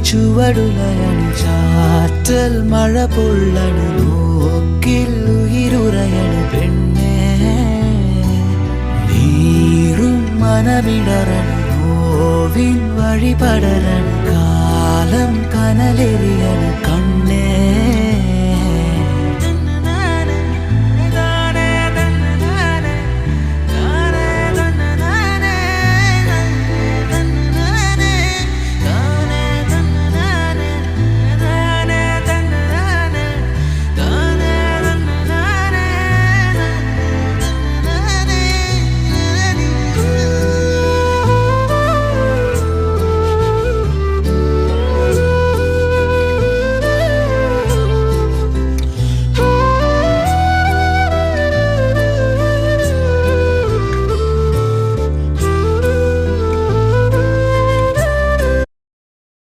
ചുവടുലയണു ചാറ്റൽ മഴ പൊള്ളണു നോക്കിൽ ഉയിരുറയണു പെണ്ണേ നീറും മനമിടറണു നോവിൻ വഴിപടരണു കാലം കനലെറിയണു കണ്ണു